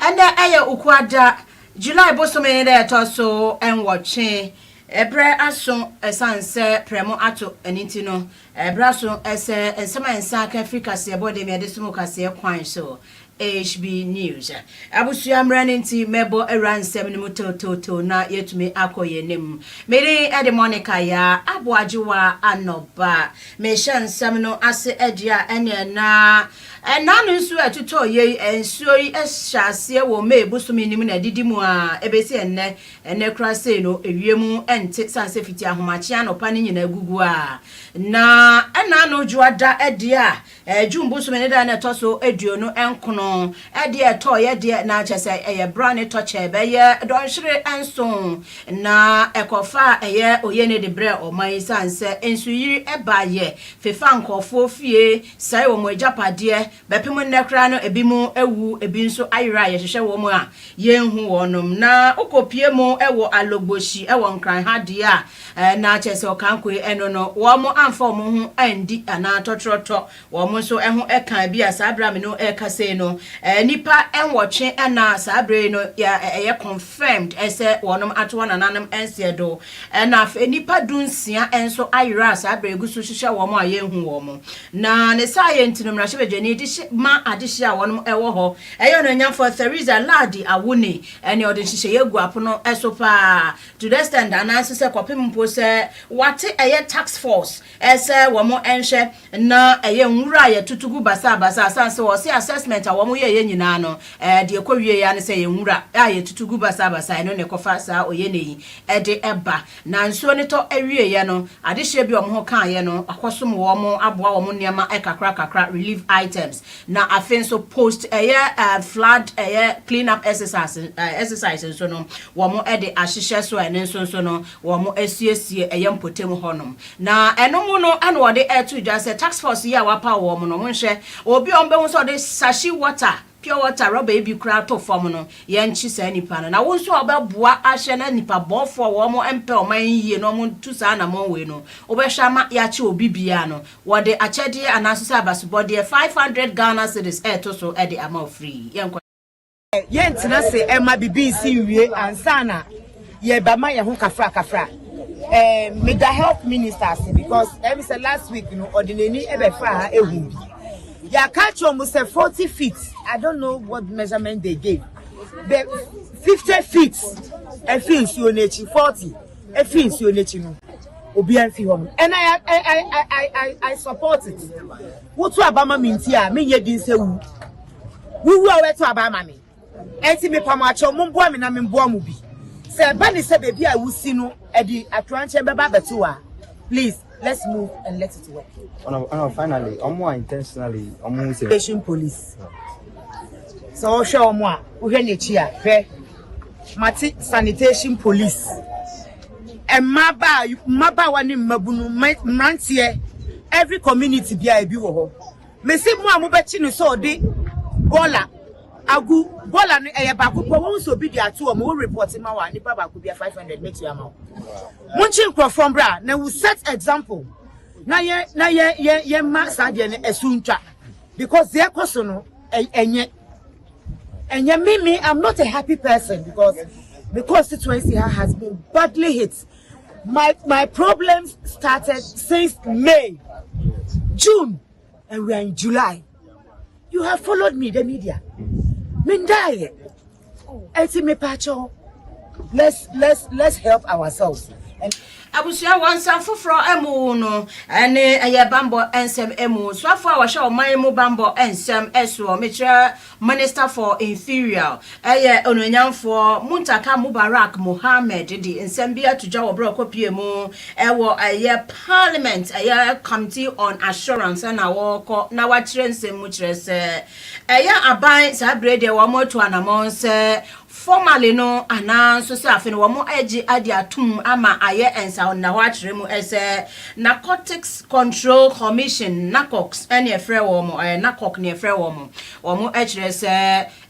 And aya ukwada July bosome de toso en watching ebre aso esanse premo ato eniti no ebra so ese ensema ensa ka Africa se body me de sumo kase kwan so HB News. Abusu amrani nti mebo eransem ni mutototo na yetumi akoye nim. Meri ede Monica ya aboajiwa anoba. Me shansam no ase edia ene na no nsu atuto ye ensuori ehyase wo me busumi nim na didimu a ebesi enne krase no ewiemu ente sanse fiti ahomachi anopa ni nyina gugu a na no juada edia jumbusu ne da na toso eduonu enkono ede eto ye de na chese eye brand toche be ye don hire enso na ekofa eye oyene de bre o mai sanse ensu yiri eba ye fefa nkofo fie sai wo mo japade bepem nnekra no ebimu ewu ebinso ayira ye hwehwe wo mo a ye hu wonom na okopie mu ewo alogboshi ewo nkran hade a na chese okankwe eno no wo mo amfa mo hu andi ana totroto wo mo so ehu ekan bi asabra me no ekase no nipa enwoche na sabre no ya confirmed ese wonom atwo nananam ensiedo na fe nipa dunsia enso ayira sabre egusu hihye wo mo aye hu wo mo na ne science no mrahye bedwani di ma adehye a wonom ewo ho eyo no nyamfo Theresa Ladi awuni ene ode hihye yegu apono eso pa to the stand ananse se kopem mpo se wate eye tax force ese wo mo enhye na eye nwura ye tutugu basa sanse wo se assessment a wo mo ye nyina no de ekwawie ya ne se ye nwura ye tutugu basa no ne kofa sa oyeneyi de eba na nsuo ne to awie ye no adehye bi wo mo kan ye no akosom wo mo aboa wo mo niama kakra relief items na afenso post flood clean up exercise so no wo mo de ahihye so ene so no wo mo asiesie mpotem honom na eno no ana wo de to just tax force ya wapa wo mo no nhwe obi ombe hu so de sashi water pure water rubber bi kura to form no ye nchi sa nipa no na wo nso obeboa ahye na nipa bofo wo mo empe o man yie no mo tu sa na mo we no obehwa ma ya che obi bia no wo de achede anaso abasubode 500 Ghana cedis to so e de amount free ye ntina se ema bibi si wie ansana ye ba ma ye ho kafra Midday health ministers because every say last week ordinary ebe fa ehu ya catch almost 40 feet. I don't know what measurement they gave. The 50 feet and feels you nature 40 and feels you nature no obi an fi hom and I support it. What to abama mintia me ye din se wu we to abama me enti me pamacho mo mboa me na me mboa mu bi se ba ni se baby a wusi no edi atranche beba betua please let's move and let it work. Finally omo intentionally omo station police so show omo a wo hwe nechi a hwe mati sanitation police maba wani mabunu mrantie every community bia ebi wo ho me se mu a mo be chi no so de bola agu bola no ba ko won so bi dia to mo report ma wa nipa ba ko bia 500 make you amount munchi from bra na we set example na ye ma sadie ne esuntwa because they koso no enye me I'm not a happy person because the constituency has been badly hit. My problems started since May, June, and we are in July. You have followed me, the media. Midday, let's help ourselves. Abusia wansa foforo emu no ene eye bambo ensem emu so afọ awahye o man mu bambo ensem eso metre minister for inferior eye ononyamfo Muntaka Mubarak Mohammed di ensem bia tudwa wo bro kopie mu ewo eye parliament eye committee on assurance na wo ko na wa kire ensem mu kire se eye aban sa brede wo moto anamon se formally no ananso se afi no wo mo agi adi atum ama aye ensa na ho akire mu ese Narcotics Control Commission NACOX ene efre wo mo NACOC ne efre wo mo akire se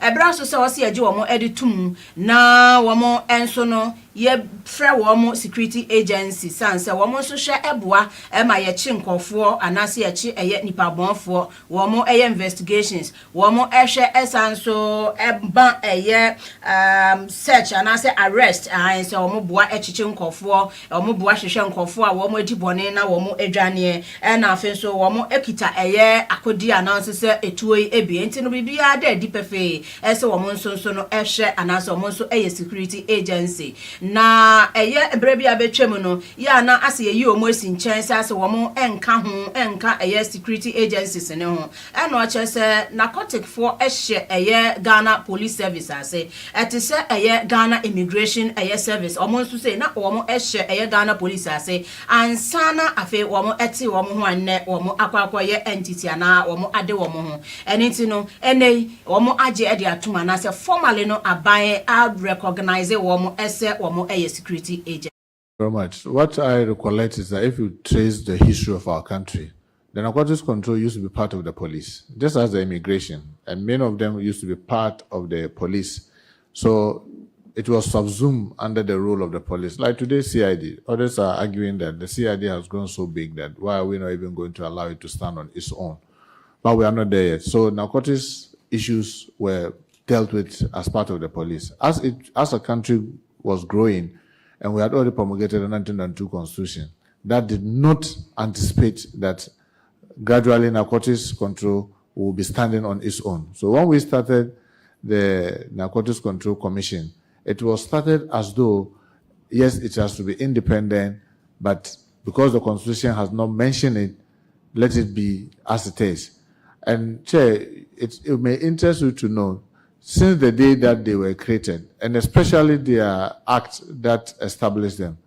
ebra so se wo se agi wo mo edi tum na wo mo enso no ye frɛ wɔn security agency sanse wɔn nso hwɛ ɛboa ɛma yɛkye nkɔfoɔ anase yɛkye ɛyɛ nipabɔnfoɔ wɔn ɛyɛ investigations wɔn ɛhwɛ ɛsanso ɛba ɛyɛ search anase arrest anse wɔn boa ɛkyekye nkɔfoɔ wɔn boa hwehwɛ nkɔfoɔ a wɔn adi bɔne na wɔn adwane ɛna afei nso wɔn ekita ɛyɛ akodi anase sɛ etuo yi ebi enti no bibia da adi pɛfɛ ɛsɛ wɔn nso no ɛhwɛ anase wɔn nso ɛyɛ security agency na ɛyɛ ebere bi abetwam no ya na ase yeyi wɔn asi nkyɛn sɛ ase wɔn ɛnka ɛyɛ security agencies ne ho ɛna ɔkyerɛ sɛ narcotic for ɛhyɛ ɛyɛ Ghana police service ase ɛte sɛ ɛyɛ Ghana immigration ɛyɛ service wɔn nso sɛ na wɔn ɛhyɛ ɛyɛ Ghana police ase ansana afi wɔn ɛte wɔn ho anɛ wɔn akɔyɛ entity ana wɔn ade wɔn ho ɛne ti no ɛnɛ wɔn agye ɛde atuma na sɛ formally no aban a recognize wɔn ɛsɛ wɔn ɛyɛ security agent. Very much. What I recollect is that if you trace the history of our country, the narcotics control used to be part of the police, just as the immigration, and many of them used to be part of the police. So it was subsumed under the role of the police. Like today's CID, others are arguing that the CID has grown so big that why are we not even going to allow it to stand on its own? But we are not there yet. So narcotics issues were dealt with as part of the police. As a country was growing, and we had already promulgated the 1992 Constitution, that did not anticipate that gradually narcotics control will be standing on its own. So when we started the Narcotics Control Commission, it was started as though, yes, it has to be independent, but because the Constitution has not mentioned it, let it be as it is. And Chair, it may interest you to know, since the day that they were created, and especially their act that established them,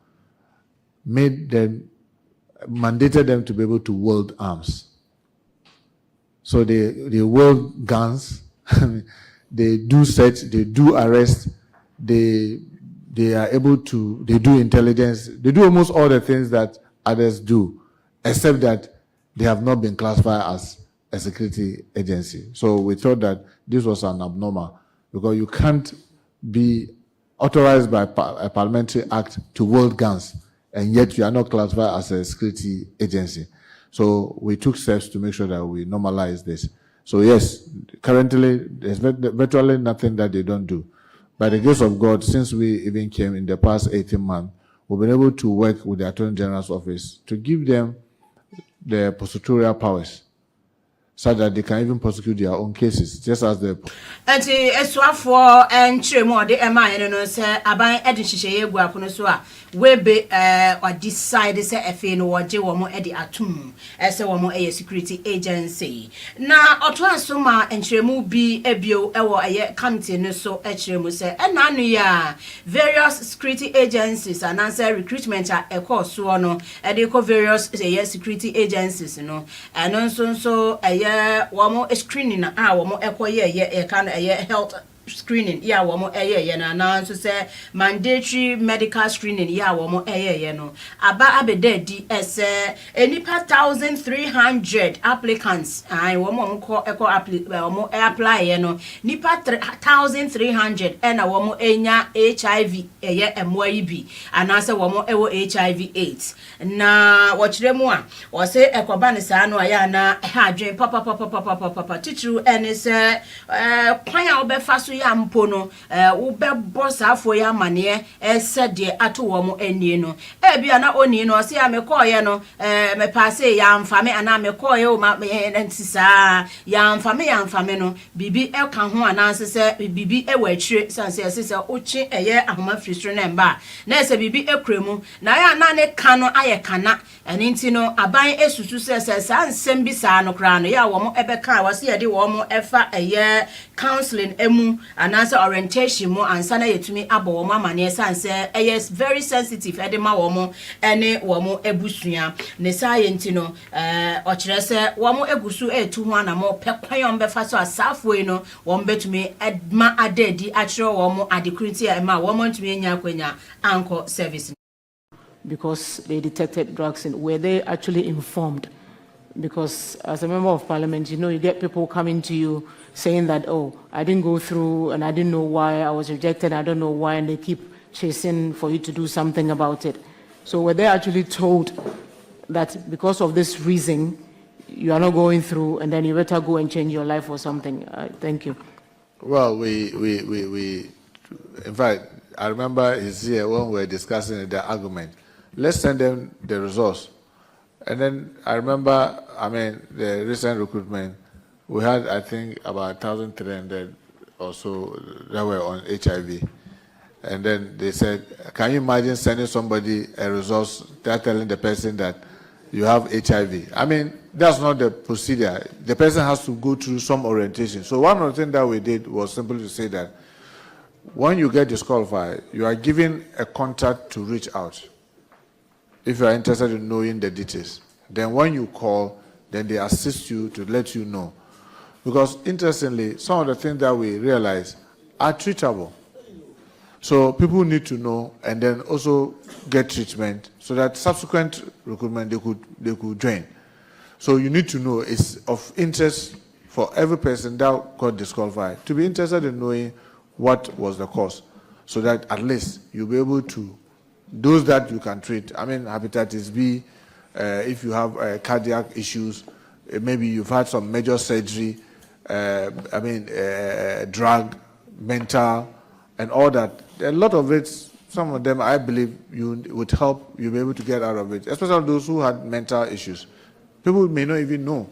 mandated them to be able to wield arms. So they wield guns, they do search, they do arrest, they are able to, they do intelligence, they do almost all the things that others do, except that they have not been classified as a security agency. So we thought that this was an abnormal, because you can't be authorized by a parliamentary act to wield guns, and yet you are not classified as a security agency. So we took steps to make sure that we normalize this. So yes, currently there's virtually nothing that they don't do. By the grace of God, since we even came in the past 18 months, we've been able to work with the Attorney General's office to give them the prosecutorial powers, so that they can even prosecute their own cases, just as the. Enti eswafo enchiremu de ema ene no se aban edi hihye egu akono so a webe or decide se efe no woje wo mo edi atum ese wo mo security agency na oto asoma enchiremu bi ebio ewo eye committee no so echiremu se ena no ya various security agencies and answer recruitment a ekọ so no edi ko various security agencies no eno so womo screening womo ekoye kind health screening womo na so say mandatory medical screening womo no aba abede di enipa 1300 applicants womo womo apply no nipa 1300 na womo enya HIV MYB anase womo HIV AIDS na wochiremu a wo say ekoba ne saa no aya na ha adwen papa titru ene se kwan a obefa so ya mpo no wobɛbɔ saafo ya mane sɛde ato wo mo ani no bia na oni no se ya mekɔye no me passe ya mfame ana mekɔye o ma ntisa ya mfame no bibi ɛka ho ananse sɛ bibi ɛwɔ atwire sanse sɛ ochi ahoma frisro na mba na sɛ bibi ekremu na ya na ne ka no ayɛ kana ɛne nti no aban esusu sɛ saa nsɛm bi saa no kra no ya wo mo ɛbɛka wase yɛde wo mo ɛfa counseling emu ananse orientation mo ansana yetumi abo wo amane sanse very sensitive edema wo mo ene wo mo ebusua ne science no okire se wo mo egusu etu ho anamo pekwan befa so asafo yi no wo betumi edma adedi akire wo mo adekuriti ema wo mo ntumi enya kwanya anko service because they detected drugs and were they actually informed? Because as a member of parliament, you get people coming to you saying that, oh, I didn't go through and I didn't know why I was rejected, I don't know why, and they keep chasing for you to do something about it. So were they actually told that because of this reason, you are not going through, and then you better go and change your life or something? Thank you. Well, we in fact, I remember it's here when we were discussing the argument. Let's send them the results. And then I remember, the recent recruitment, we had, I think, about 1,300 or so that were on HIV. And then they said, can you imagine sending somebody a resource, they're telling the person that you have HIV? That's not the procedure. The person has to go through some orientation. So one of the things that we did was simply to say that when you get disqualified, you are given a contact to reach out if you are interested in knowing the details. Then when you call, then they assist you to let you know. Because interestingly, some of the things that we realize are treatable. So people need to know and then also get treatment so that subsequent recruitment they could join. So you need to know, it's of interest for every person that got disqualified to be interested in knowing what was the cause, so that at least you'll be able to, those that you can treat, hepatitis B, if you have cardiac issues, maybe you've had some major surgery, drug, mental, and all that. A lot of it, some of them, I believe, you would help you be able to get out of it, especially those who had mental issues. People may not even know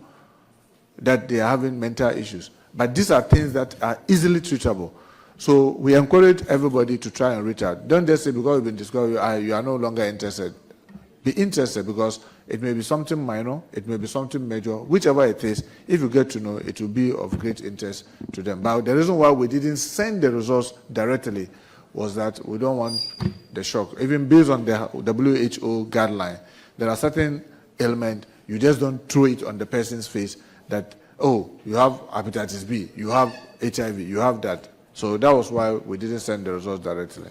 that they are having mental issues. But these are things that are easily treatable. So we encourage everybody to try and reach out. Don't just say because you've been discovered, you are no longer interested. Be interested, because it may be something minor, it may be something major, whichever it is. If you get to know, it will be of great interest to them. But the reason why we didn't send the results directly was that we don't want the shock. Even based on the WHO guideline, there are certain ailments, you just don't throw it on the person's face that, oh, you have hepatitis B, you have HIV, you have that. So that was why we didn't send the results directly.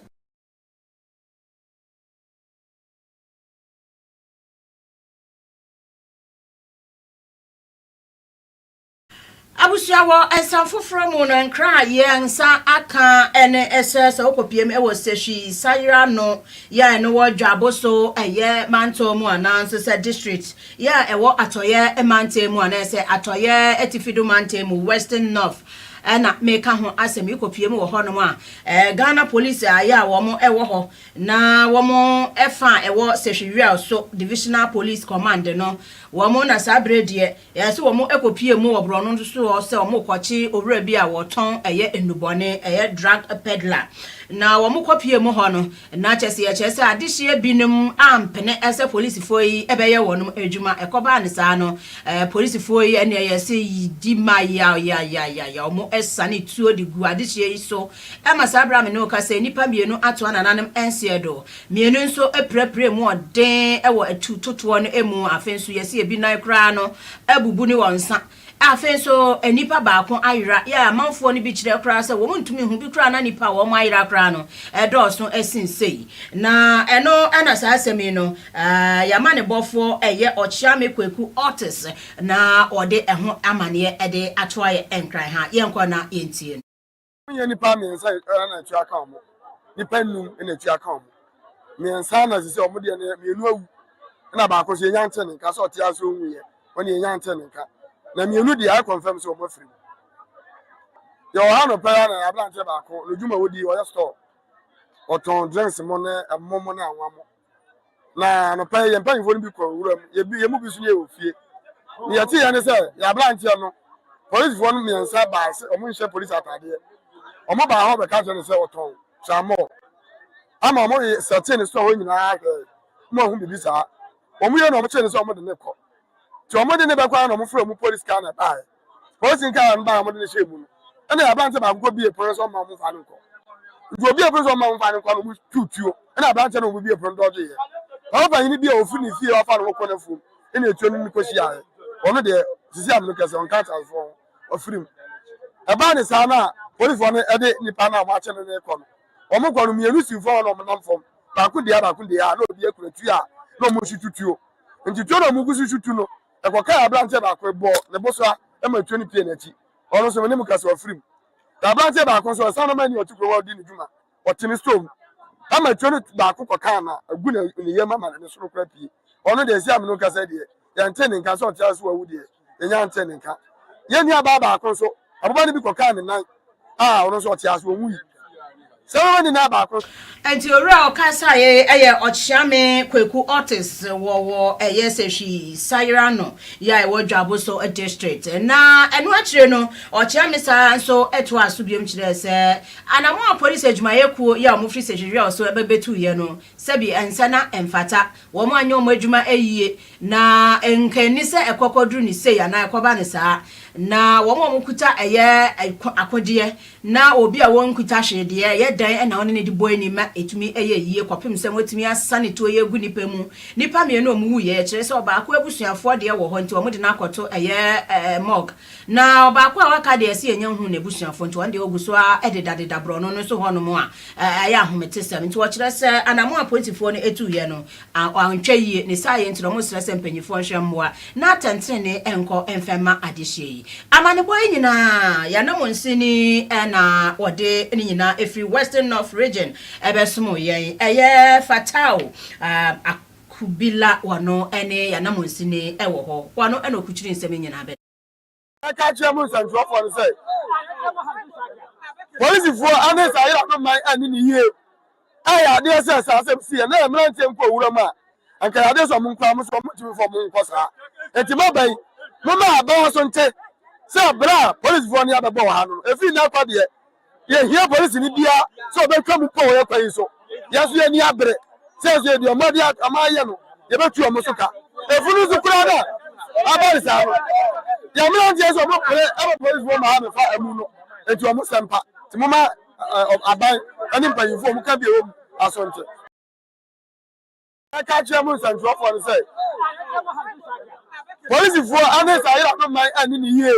Abusiawo ensanfo from no nkra ye nsa aka ene ss okopiem e woseshi sayra no ya no wadwabo so eye manto mu ananse se district ya ewo atoye emante mu ananse atoye etifido mante mu western north na meka ho asem ikopiem wo ho no a Ghana police aya wo mo ewo ho na wo mo efa ewo sehwiria so divisional police command no wo mo na sabredie yase wo mo ekopiem wo bro no so se wo mo kwachi owura bi a wo ton eye enubone eye drug peddler na wo mo kopiem ho no na chese adehye binom ampene ese police foi ebeye wonum adwuma ekoba ne sa no police foi ene yase yidi maya ya mo esane tuo de gu adehye iso ema sabra me no ka se nipa mienu ato ananam ensiedo mienu nso eprepre mu oden ewo atutoto no emu afenso yase ebi nan kra no ebubu ni wonsa afenso enipa baako ayira ya amanfo ni bi kire kra se wo ntumi hu bi kra na nipa wo ayira kra no edoso esinsei na eno ana sa asemi no ya mane bofo eye ochia mekweku otis na ode eho amane ede atoaye enkran ha yenkwa na yentie Onye nipa me nsa na tu aka omo nipa num na tu aka omo me nsa na sisi omo de na me nu awu na ba ko se nya ntene nka so otia so nwuye woni nya ntene nka na me nu de I confirm so omo free yo ha no pa na ablante ba ko lojuma wodi o ya store oton drinks mo na ammo na anwamo na no pa ye mpanfo no bi ko wuram ye mu bi so ye ofie ni yati ya ne se ya ablante no police for no me nsa ba se omo nche police atade omo ba ho be ka se oton samo ama omo certain so ho nyina mo hu bibi sa omo ye no omo che ne so omo de ne ko ti omo de ne be kwa na omo fra omo police car na ba police car na ba omo de ne shebu no ene ya ba nte ba ko bi e police omo omo fa nko do bi e police omo omo fa nko no omo tutuo ene ba nte na omo bi e police doje ye omo ba yin bi e ofu ni fie ofa no ko na fu ene etuo no ko shi aye ono de sisi am no kese on count as for ofirim eba ni sa na police for no ede nipa na ma che ne ko no omo kwa no mienu sinfo no omo nam fom ba ku dia na obi ekuratu a na omo hitutuo ntituo na omo gusu shutu no e ko kai ablante ba ko bo ne boso a e ma tuo ni pie na chi ono so ne mu kase ofirim da ablante ba ko so sa no mani otukro wa di ni djuma otini storm ama twene ba akokɔ kan na agu na ne yema ma ne soro kra pie ono de esi amno kasa de ya nte ne nka so tia so awu de enya nte ne nka ye ni aba ba akon so aboba ne bi kɔ kan ne nan ono so tia so owu yi so wani na ba akon enti owura okasa eye ochiame kweku Otis wo eye seshi Sayra ya ewo Dwaboso district na enu akire no ochiame sa nso eto asubiem kire se anamo police adwumayekuo ya omofri seshi so ebebetu ye no sebi ensa na emfata wo mo anyo mo adwuma eyie na enkani se ekokodru ni se ya na ekoba ne saa na wo mo kuta eye akode na obi a won kuta hwede ye dan na won ne di boy ni ma etumi eye yie kwapem se motumi asane to ye gu nipa mu nipa me no mu ye kire se obaako abusuafo de wo ho nti wo de na akoto eye mog na obaako a waka de ese enya hu na abusuafo nti won de oguso a ededadeda bro no so ho no mu a aya ahometesem nti wo kire se anamo apolitifo no etu ye no antwa yie ne sa ye nti no mo sere se mpanyifo nhwemmoa na tantene enko enfema adehye amane boy nyina ya no monsini na wode ni nyina every Western North region ebesumo yen eye fatao akubila wano ene ya na monsini ewo ho wano ene okuchiri nsem nyina be aka chia mu santuo for say police for anesa ira no man ani ni yie aya de se asem sie na emrante mpo owura ma anka ya de so mu nkwa mu so mu timi for mu nkosa enti mabai mo ma ba so nte se bra police for ni abebo ha no efi na kwa de ye hia police ni bia so be twa mu po ye kwa so ya so ye ni abre se so de omadi amaye no ye betu omo so ka efunu zu kura na abali sa no ya mi on je so mo pere aba police for ma ha me fa amu no etu omo sempa ti mo ma aban ani mpanyifo mu ka bi o asonte aka chia mu santuo for say police for anesa ira no man ani ni yie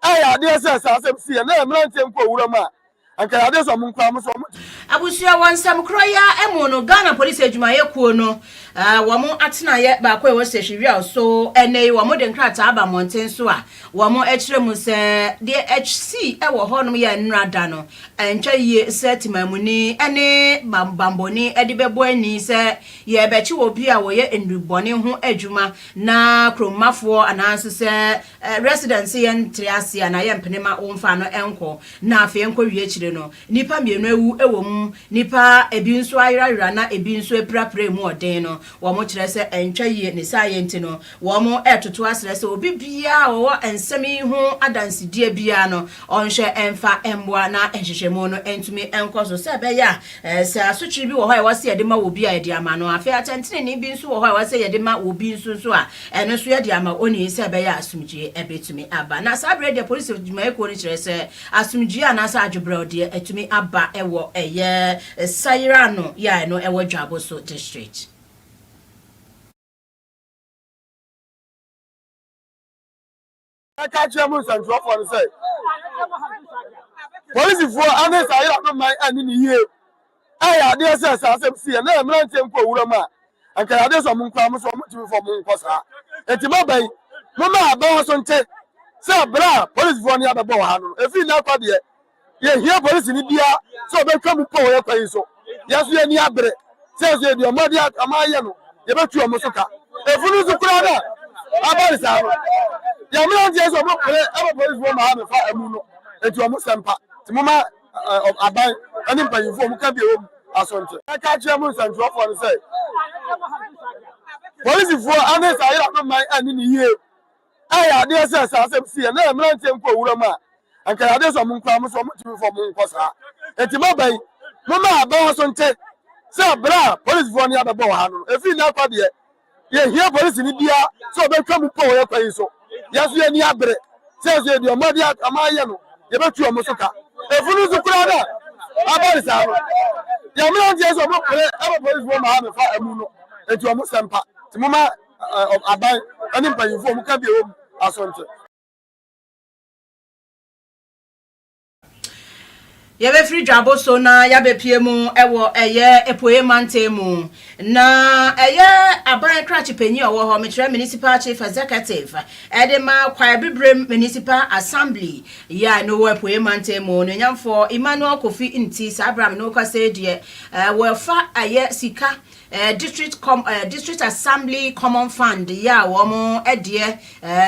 aya de se asem sie na emrante mpo owura ma anka ya de so mu nkwa mu so abusua wonsam kroya emu no Ghana police adwumayekuo no wo mo atena ye ba kwa wo sehwia so ene wo mo de nkrata aba monten so a wo mo ekire mu se de HC ewo honom ya nrada no entwa ye setimamuni ene bamboni ede bebo ani se ye bechi wo bi a wo ye ndubone ho adwuma na kromafo ananso se residence ye ntriase na ye mpenema womfa no enko na afi enko wie kire no nipa mienu ewu ewo nipa ebi nso ayira na ebi nso eprapre mu oden no wo mo kire se entwa yie ne science no wo mo etoto asere se obi bia wo ensemi hu adansidie bia no onhwe emfa emboa na enhwehwemu no entumi enkoso se be ya se asotwiri bi wo ho e wase yede ma wo bi a yede ama no afi atentene ni bi nso wo ho e wase yede ma wo bi nso so a eno so yede ama oni se be ya asumjie ebetumi aba na sabre de police jumayeko ni kire se asumjie anasa adwobre de etumi aba ewo eye Sayra ya no ewo Dwaboso district aka chia mu santuo for say police for anesa ira no man ani ni yie aya de se asem sie na emrante mpo owura ma anka ya de so mu nkwa mu so mu timi for mu nkosa enti mabai mo ma ba so nte se bra police for ni abebo ha no efi na kwa de ye hia police ni bia so be twa mu po ye kwa so ya so ye ni abre se so de omadi amaye no ye betu omo so ka efunu zu kura na abali sa no ya mi on je so mo pere aba police for ma ha me fa amu no etu omo sempa ti mo ma aban ani mpanyifo mu ka bi o asonte aka chia mu santuo for say police for anesa ira no man ani ni yie aya de se asem sie na emrante mpo owura ma anka ya de so mu nkwa mu so mu timi for mu nkosa enti mabai mo ma ba so nte se bra police for ni abebo ha no efi na kwa de ye hia police ni bia so be twa mu po ye kwa so ya so ye ni abre se so de omadi amaye no ye betu omo so ka efunu zu kura na abali sa no ya mi on je so mo pere aba police for ma ha me fa amu no enti omo sempa ti mo ma aban ani mpanyifo mu ka bi o asonte ye be free dwabo so na ya be pie mu ewo eye epoye mante mu na eye aban krachi panyi owo ho metre municipal chief executive edema kwa bibrem municipal assembly ya no we epoye mante mu no nyamfo Emmanuel Kofi Nti Sabram no kwase de we fa eye sika district assembly common fund ya wo mo ede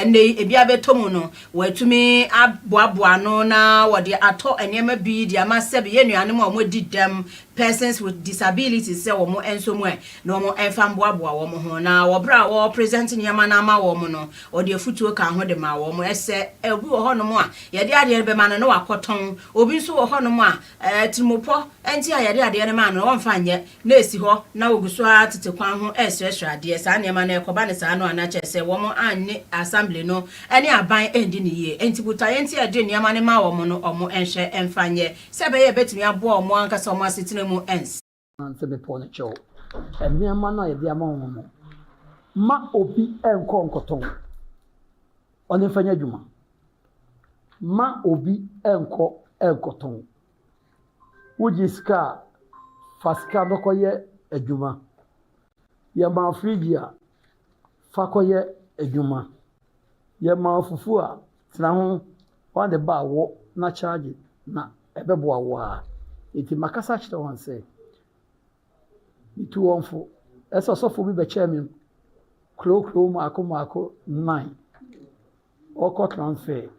ne ebia betomu no watumi aboaboa no na wo de ato enema bi de amasebe ye nuane mo didam persons with disabilities se wo mo enso mo no mo enfa mboaboa wo mo ho na wo bra wo present nyama na ma wo mo no wo de futuo ka ho de ma wo mo ese ebi wo ho no mo a ye de ade be ma no na wakoton obi nso wo ho no mo a timopo enti a ye de ade ne ma no wo mfa nye na esi ho na oguso atete kwan ho esresre ade sa nyama na ekoba ne sa no ana chese wo mo anne assembly no ene aban endi ne ye enti buta enti ade nyama ne ma wo mo no omo enhwe emfa nye sebe ye betumi abo omo ankasa omo asetine mu ens anse be pon cho nyama na ye dia ma wo mo ma obi enko nkoton oni fanya adwuma ma obi enko enkoton wujiska faska dokoye adwuma ya ma frigia fakoye adwuma ya ma fufu a tena ho on the bar wo na charge na ebebo awa iti makasa chite won say itu wonfo eso sofo bi be chairman klo mako 9 oko transfer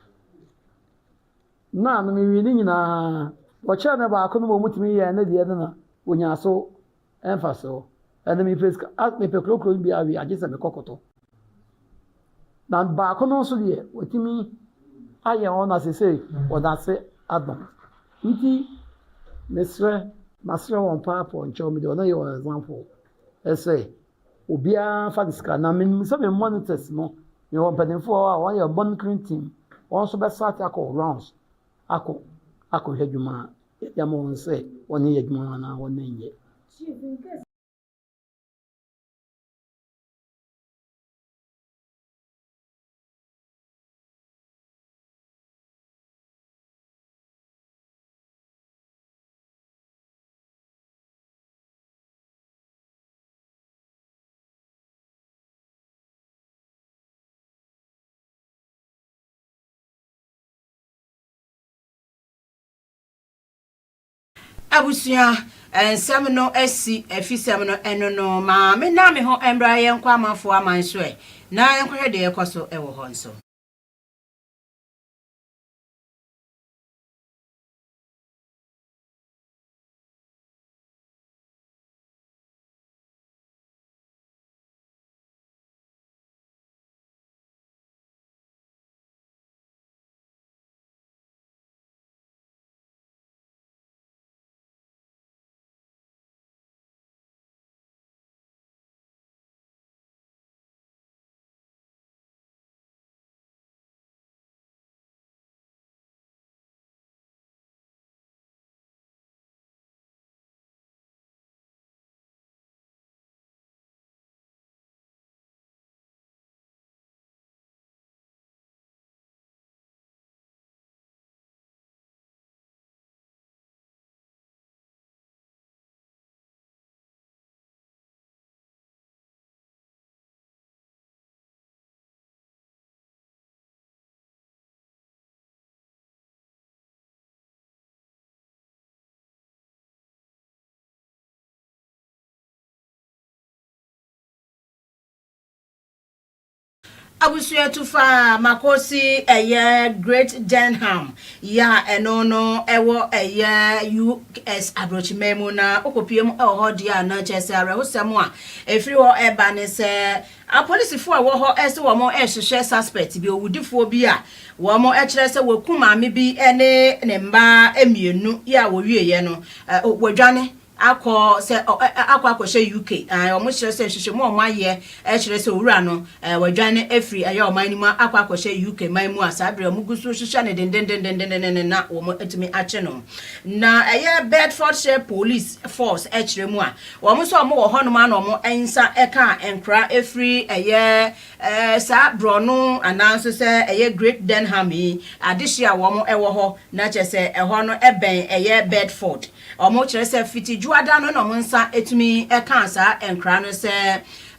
na no mi wi ni nyina wo chairman ba ko no mo mutumi ye na de na onya so emfaso and me face at me pe klo bi awi agisa me kokoto na ba ko no so de otimi aye on as say o da se adom iti mesre masre won pa po ncho mi de ona yo example ese obia fa diska na me so me monitors no me won pedinfo a won your monitoring team won so be start akọ rounds akọ hedwuma ya mo won say won ye hedwuma na won nye abusia ensem no asi afisem no eno no ma me na me ho embra ye nkwa amafo amanso na yenkwere de yekoso ewo ho nso abusuya tufa makosi eye Great Denham ya eno no ewo eye US abrochimemu na okopiem eho dia na chese arehosem a efiri ho eba ne se apolisifo a wo ho ese wo mo ehhehye suspect bi owudifo bi a wo mo ekire se wakum ame bi ene ne mba emienu ya wo wieye no wodwane akọ se akọ UK omo kire se hwehwe mo omo aye kire se owura no wadwane afri aye oman ni mu akọ UK man mu asabre omo gusu hwehwe ne den na omo etimi ache no na aye Bedfordshire Police Force kire mu a omo so omo wo ho no ma na omo ensa eka enkra afri aye sa brono ananso se aye Great Denham adehia omo ewo ho na che se eho no eben aye Bedford omo kire se fiti juada no mo nsa etumi eka sa enkra no se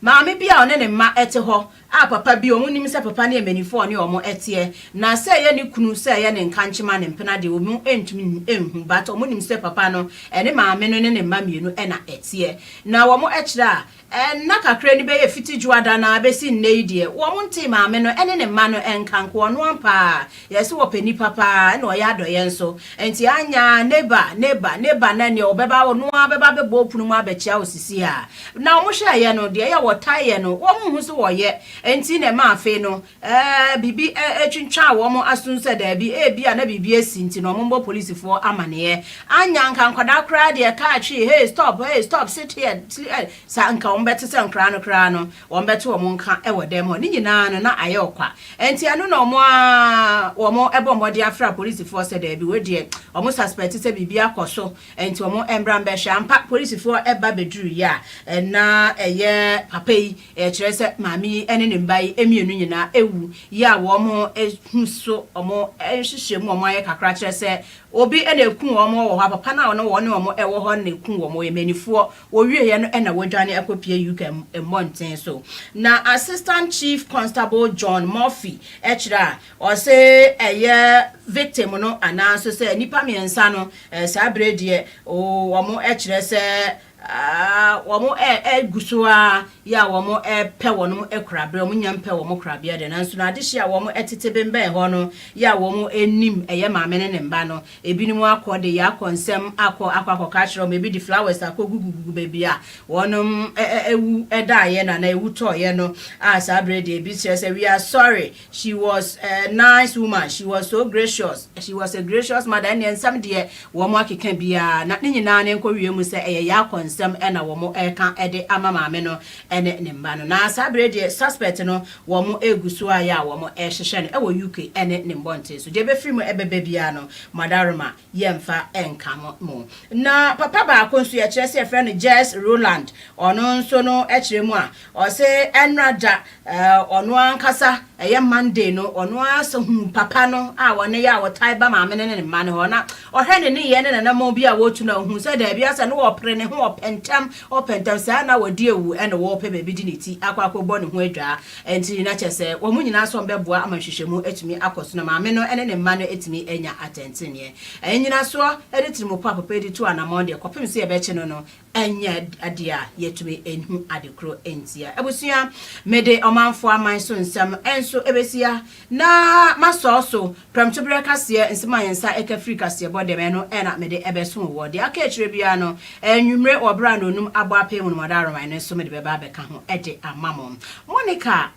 maame bia one ne ma ete ho papa bi omu nim se papa ne emanifo ne omo ete na se ye ne kunu se ye ne nkanchema ne mpena de omu entumi enhu but omu nim se papa no ene maame no ne ma mienu na ete na omo ekira na kakra ni be ye fiti juada na besi nneidie omu nti maame no ene ne ma no enkanko no ampa ye se wo pani papa na oya adoye nso enti anya neighbor na ne obeba wo no abeba bebo punu mu abechia osisi a na omu hwe ye no de ye wo taye no wo mu hu so wo ye enti ne ma afi no bibi etwintwa wo mo asunse da bi bia na bibi esi enti no mo police for amane anya nka nkwada kra de ka atwi hey stop sit here sa nka wo mbete se nkra no wo mbete wo mo nka e wodem ho ni nyina no na aye okwa enti anu no mo wo mo ebo mbode afra police for se da bi we de wo mo suspect se bibi akoso enti wo mo embra mbehwe ampa police for eba beduru ya na eye papa yi kire se mami ene ne mbai emienu nyina ewu ya wo mo ehuso omo ehhehye mu omo aye kakra kire se obi ene ekun omo wo ha papa na ono wo ne omo ewo ho na ekun omo emanifo wo wie ye no ena wadwane akopie UK monten so na Assistant Chief Constable John Murphy ekira o se eye victim no ananso se nipa miensa no sa brede o omo ekire se womo gusoa ya womo pe wono ekrabre womo nyampe womo krabia de nanso na adehia womo etete bembe ho no ya womo enim eye maame ne mba no ebinim akode ya konsem akọ ka kire ebi di flowers akogugugu bebia wonom ewu edaye na ewu toye no asa brede ebi kire say we are sorry. She was a nice woman, she was so gracious, she was a gracious mother and some dear womo akeka bia na ne nyina ne nko wiemu say eye ya konsem ena womo eka ede ama maame no ene ne mba no na asabre de suspect no womo eguso aya womo ehhehye no ewo UK ene ne mbonte so de be free mu ebebe bia no madaroma yemfa enka mo na papa ba akonsu ya kire se friend Jess Roland ono nso no ekire mu a o se enrada ono ankasa eye Monday no ono aso papa no a wone ya wotai ba maame ne mma ne ho na ohwe ne ye ne na mo bia wotu na hu se da bia se no wo pre ne ho opentam sa na wodi ewu ene wo pe bebi di niti akwa ne ho adwa enti na chese wo mu nyina so mbeboa amanhwehwemu etumi akoso na maame no ene ne mma no etumi enya atentene enyina so editirimu papa edi to anamon de kopim se ebe che no enya adia yetumi enhu adekro entia ebusua mede omanfo aman so nsam enso ebesia na masoso pramtobre kase nsema yensa ekafrika se bode me no ena mede ebeso wo de aka ekire bia no enwumre obra no num abo apem no madaroma ne so mede beba beka ho ede amamom Monica